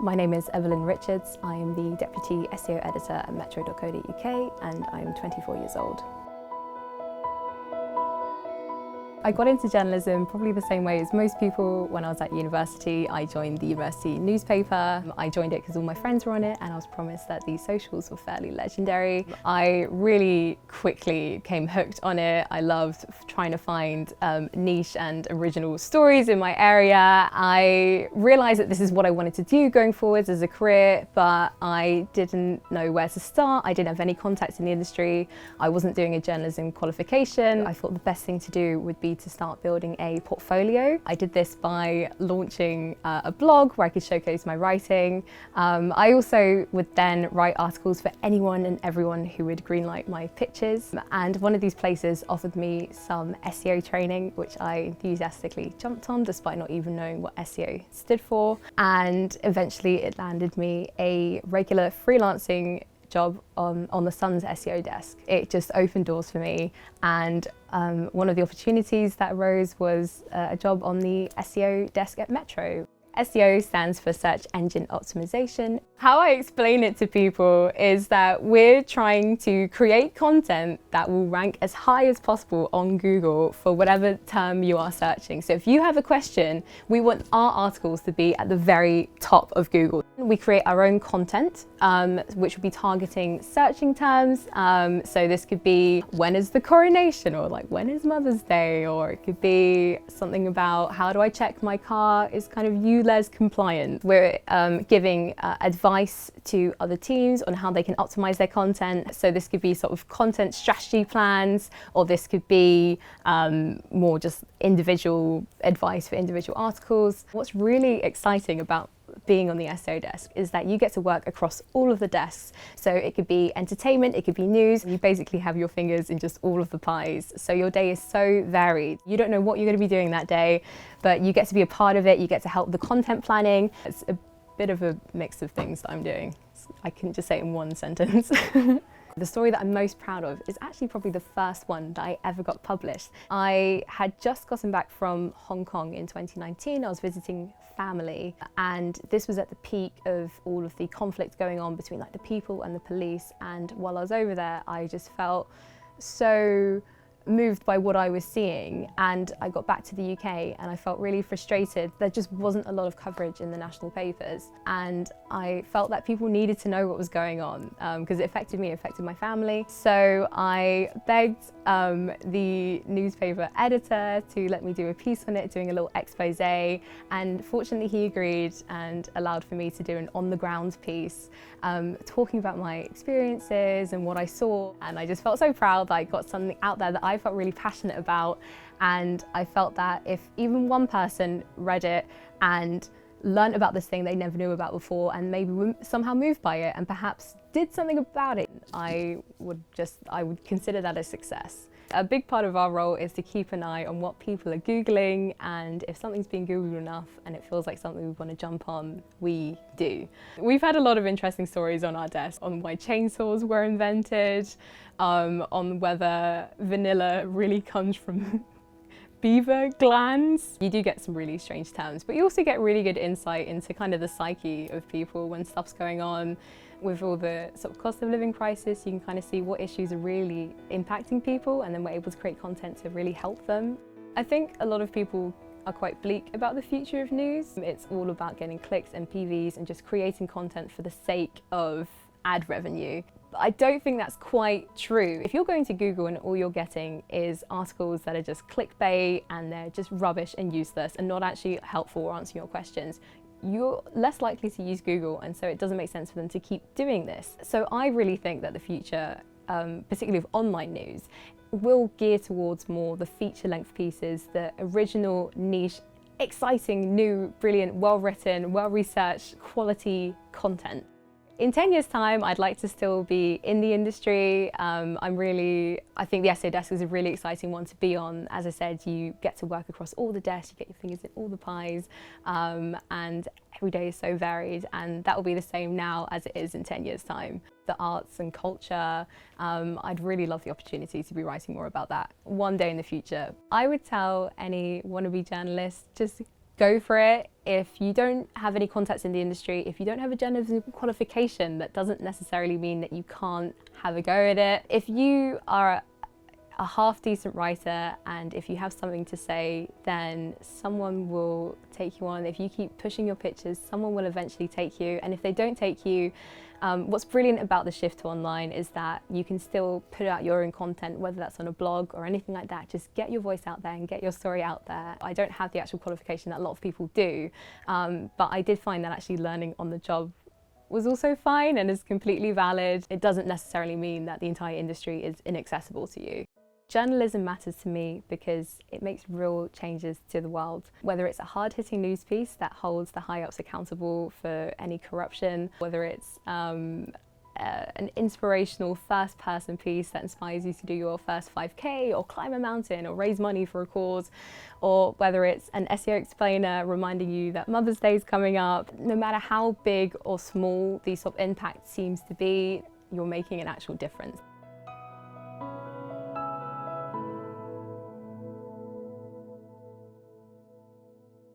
My name is Evelyn Richards. I am the Deputy SEO Editor at metro.co.uk and I'm 24 years old. I got into journalism probably the same way as most people. When I was at university, I joined the university newspaper. I joined it because all my friends were on it and I was promised that the socials were fairly legendary. I really quickly became hooked on it. I loved trying to find niche and original stories in my area. I realised that this is what I wanted to do going forwards as a career, but I didn't know where to start. I didn't have any contacts in the industry. I wasn't doing a journalism qualification. I thought the best thing to do would be to start building a portfolio. I did this by launching a blog where I could showcase my writing. I also would then write articles for anyone and everyone who would greenlight my pitches. And one of these places offered me some SEO training, which I enthusiastically jumped on despite not even knowing what SEO stood for. And eventually it landed me a regular freelancing job on the Sun's SEO desk. It just opened doors for me, and one of the opportunities that arose was a job on the SEO desk at Metro. SEO stands for search engine optimization. How I explain it to people is that we're trying to create content that will rank as high as possible on Google for whatever term you are searching. So if you have a question, we want our articles to be at the very top of Google. We create our own content, which will be targeting searching terms. So this could be, when is the coronation? Or like, when is Mother's Day? Or it could be something about, how do I check my car is kind of ULEZ compliant. We're giving advice to other teams on how they can optimize their content. So this could be sort of content strategy plans, or this could be more just individual advice for individual articles. What's really exciting about being on the SEO desk is that you get to work across all of the desks. So it could be entertainment, it could be news. You basically have your fingers in just all of the pies. So your day is so varied. You don't know what you're going to be doing that day, but you get to be a part of it. You get to help the content planning. It's a bit of a mix of things that I'm doing. I couldn't just say it in one sentence. The story that I'm most proud of is actually probably the first one that I ever got published. I had just gotten back from Hong Kong in 2019. I was visiting family, and this was at the peak of all of the conflict going on between like the people and the police. And while I was over there, I just felt so moved by what I was seeing, and I got back to the UK and I felt really frustrated. There just wasn't a lot of coverage in the national papers, and I felt that people needed to know what was going on because it affected me, it affected my family. So I begged the newspaper editor to let me do a piece on it, doing a little expose, and fortunately he agreed and allowed for me to do an on-the-ground piece talking about my experiences and what I saw. And I just felt so proud that I got something out there that I felt really passionate about, and I felt that if even one person read it and learned about this thing they never knew about before and maybe were somehow moved by it and perhaps did something about it, I would consider that a success. A big part of our role is to keep an eye on what people are Googling, and if something's been Googled enough and it feels like something we want to jump on, we do. We've had a lot of interesting stories on our desk on why chainsaws were invented, on whether vanilla really comes from beaver glands. You do get some really strange terms, but you also get really good insight into kind of the psyche of people when stuff's going on. With all the sort of cost of living crisis, you can kind of see what issues are really impacting people, and then we're able to create content to really help them. I think a lot of people are quite bleak about the future of news. It's all about getting clicks and PVs and just creating content for the sake of ad revenue. I don't think that's quite true. If you're going to Google and all you're getting is articles that are just clickbait and they're just rubbish and useless and not actually helpful or answering your questions, you're less likely to use Google, and so it doesn't make sense for them to keep doing this. So I really think that the future, particularly of online news, will gear towards more the feature-length pieces, the original, niche, exciting, new, brilliant, well-written, well-researched, quality content. In 10 years' time, I'd like to still be in the industry. I think the SEO desk is a really exciting one to be on. As I said, you get to work across all the desks, you get your fingers in all the pies, and every day is so varied, and that will be the same now as it is in 10 years' time. The arts and culture, I'd really love the opportunity to be writing more about that one day in the future. I would tell any wannabe journalist, just Go for it. If you don't have any contacts in the industry, if you don't have a journalism qualification, that doesn't necessarily mean that you can't have a go at it. If you are a half decent writer and if you have something to say, then someone will take you on. If you keep pushing your pitches, someone will eventually take you. And if they don't take you, what's brilliant about the shift to online is that you can still put out your own content, whether that's on a blog or anything like that. Just get your voice out there and get your story out there. I don't have the actual qualification that a lot of people do, but I did find that actually learning on the job was also fine and is completely valid. It doesn't necessarily mean that the entire industry is inaccessible to you. Journalism matters to me because it makes real changes to the world. Whether it's a hard-hitting news piece that holds the high-ups accountable for any corruption, whether it's an inspirational first-person piece that inspires you to do your first 5K or climb a mountain or raise money for a cause, or whether it's an SEO explainer reminding you that Mother's Day is coming up, no matter how big or small the sort of impact seems to be, you're making an actual difference.